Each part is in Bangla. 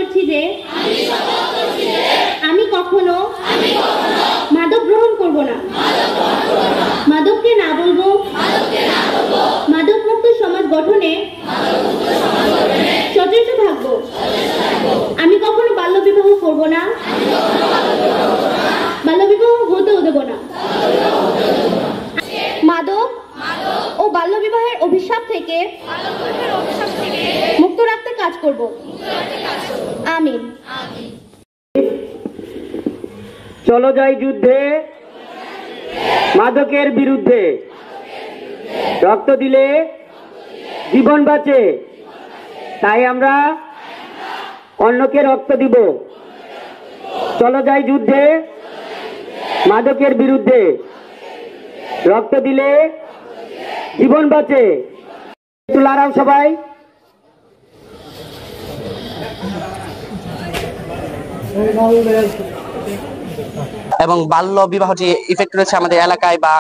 করছি যে আমি কখনো মাদক গ্রহণ করব না। মাদককে না বলবো। মাদক মুক্ত সমাজ গঠনে সচেষ্ট থাকবো। আমি কখনো বাল্য বিবাহ করব না। বাল্য বিবাহ হতেও দেব না। মাদক ও বাল্য বিবাহের অভিশাপ থেকে মুক্ত রাখতে কাজ করব। আমিন। চলো যাই যুদ্ধে মাদকের বিরুদ্ধে, রক্ত দিলে জীবন বাঁচে, তাই আমরা অন্যকে রক্ত দিব। চলো যাই যুদ্ধে মাদকের বিরুদ্ধে, রক্ত দিলে জীবন বাঁচে। একটু লড়াও সবাই। এবং বাল্য বিবাহ যে ইফেক্ট রয়েছে আমাদের এলাকায় বা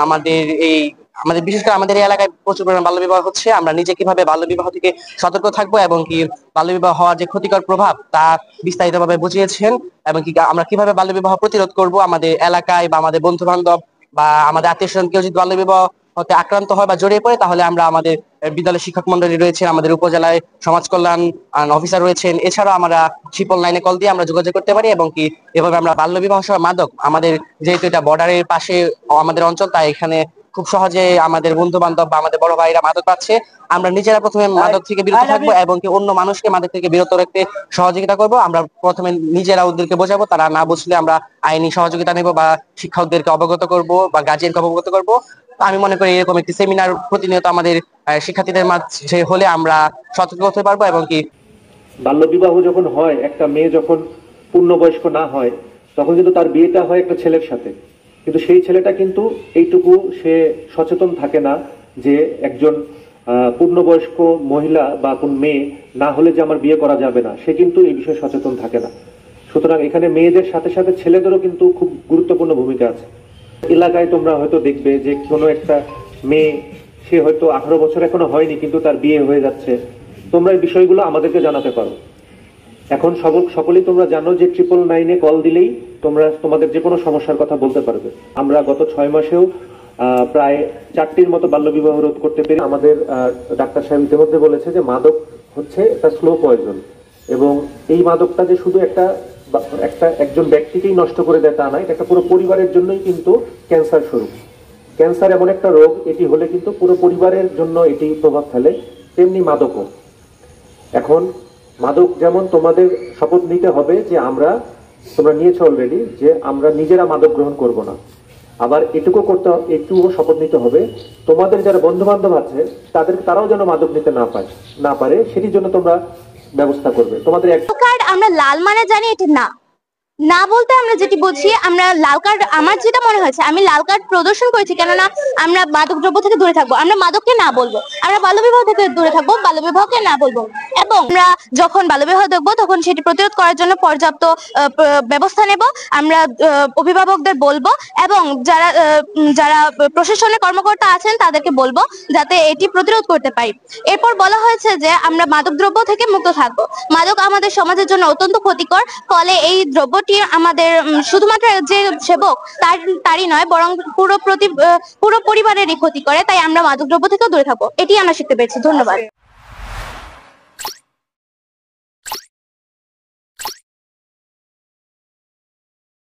আমাদের বিশেষ করে আমাদের এই এলাকায় প্রচুর পরিমাণে বাল্য বিবাহ হচ্ছে। আমরা নিজে কিভাবে বাল্য বিবাহ থেকে সতর্ক থাকবো এবং কি বাল্য বিবাহ হওয়ার যে ক্ষতিকর প্রভাব তা বিস্তারিতভাবে বুঝিয়েছেন, এবং কি আমরা কিভাবে বাল্য বিবাহ প্রতিরোধ করব আমাদের এলাকায় বা আমাদের বন্ধু বান্ধব বা আমাদের আত্মীয় স্বজন কেউ যদি বাল্য বিবাহ হতে আক্রান্ত হয় বা জড়িয়ে পড়ে, তাহলে আমরা আমাদের বিদ্যালয়ের শিক্ষক মন্ডলী রয়েছে, আমাদের উপজেলায় সমাজ কল্যাণ অফিসার রয়েছেন, এছাড়াও আমরা 999 কল দিয়ে আমরা যোগাযোগ করতে পারি। এবং কি এভাবে আমরা বাল্য বিবাহ সহ মাদক, আমাদের যেহেতু এটা বর্ডারের পাশে আমাদের অঞ্চল, তাই এখানে খুব সহজে আমাদের বন্ধু বান্ধব বা আমাদের বড় ভাইরা মাদক পাচ্ছে। আমরা নিজেরা প্রথমে মাদক থেকে বিরত থাকবো এবং কি অন্য মানুষকে মাদক থেকে বিরত রাখতে সহযোগিতা করব। আমরা প্রথমে নিজেরা ওদেরকে বোঝাবো, তারা না বুঝলে আমরা আইনি সহযোগিতা নেব বা শিক্ষকদেরকে অবগত করব বা গার্জিয়ানকে অবগত করব। আমি মনে করি এরকম একটি সেমিনার প্রতিনিয়ত আমাদের শিক্ষার্থীদের মাঝে হলে আমরা সতর্ক হতে পারবো। এবং কি বাল্য বিবাহ যখন হয়, একটা মেয়ে যখন পূর্ণবয়স্ক না হয়, তখন কিন্তু তার বিয়েটা হয় একটা ছেলের সাথে, কিন্তু সেই ছেলেটা কিন্তু এইটুকু সে সচেতন থাকে না যে একজন পূর্ণবয়স্ক মহিলা বা কোন মেয়ে না হলে যে আমার বিয়ে করা যাবে না, সে কিন্তু এই বিষয়ে সচেতন থাকে না। সুতরাং এখানে মেয়েদের সাথে সাথে ছেলেদেরও কিন্তু খুব গুরুত্বপূর্ণ ভূমিকা আছে। এলাকায় তোমরা হয়তো দেখবে যে কোনো একটা মেয়ে, সে হয়তো 18 বছর এখনো হয়নি কিন্তু তার বিয়ে হয়ে যাচ্ছে। তোমরা এই বিষয়গুলো আমাদেরকে জানাতে পারো। এখন সকলেই তোমরা জানো যে 999 কল দিলেই তোমরা তোমাদের যে কোনো সমস্যার কথা বলতে পারবে। আমরা গত 6 মাসেও প্রায় 4টির মতো বাল্য বিবাহ রোধ করতে পেরে। আমাদের ডাক্তার সাহেব ইতিমধ্যে বলেছে যে মাদক হচ্ছে একটা স্লো পয়জন, এবং এই মাদকটা যে শুধু একজন ব্যক্তিকেই নষ্ট করে দেয় তা নয়, এটা একটা পুরো পরিবারের জন্যই কিন্তু ক্যান্সার স্বরূপ। ক্যান্সার এমন একটা রোগ, এটি হলে কিন্তু পুরো পরিবারের জন্য এটি প্রভাব ফেলে, তেমনি মাদকও। এখন মাদক যেমন তোমাদের শপথ নিতে হবে যে তোমরা নিয়েছো অলরেডি, যে আমরা নিজেরা মাদক গ্রহণ করব না। আবার একটুও শপথ নিতে হবে তোমাদের যারা বন্ধু বান্ধব আছে তারাও যেন মাদক নিতে না পারে, সেটির জন্য তোমরা ব্যবস্থা করবে। তোমাদের আমরা লাল মানে জানি এটা না বলতে আমরা যেটি বুঝি, আমরা লাল কার্ড, আমার যেটা মনে হয়েছে আমি লাল কার্ড প্রদর্শন করেছি, কেননা আমরা মাদক দ্রব্য থেকে দূরে থাকবো, আমরা মাদককে না বলবো, আমরা বাল্য বিবাহ থেকে দূরে থাকবো, বাল্য বিবাহকে না বলবো। এবং আমরা যখন বাল্য বিবাহ দেখবো তখন সেটি প্রতিরোধ করার জন্য পর্যাপ্ত ব্যবস্থা নেব। আমরা অভিভাবকদের বলবো এবং যারা প্রশাসনের কর্মকর্তা আছেন তাদেরকে বলবো যাতে এটি প্রতিরোধ করতে পারি। এরপর বলা হয়েছে যে আমরা মাদক দ্রব্য থেকে মুক্ত থাকবো। মাদক আমাদের সমাজের জন্য অত্যন্ত ক্ষতিকর, ফলে এই দ্রব্য আমাদের শুধুমাত্র যে সেবক তারই নয়, বরং পুরো পরিবারেরই ক্ষতি করে। তাই আমরা মাদক দ্রব্য থেকেও দূরে থাকবো, এটি আমরা শিখতে পেরেছি। ধন্যবাদ।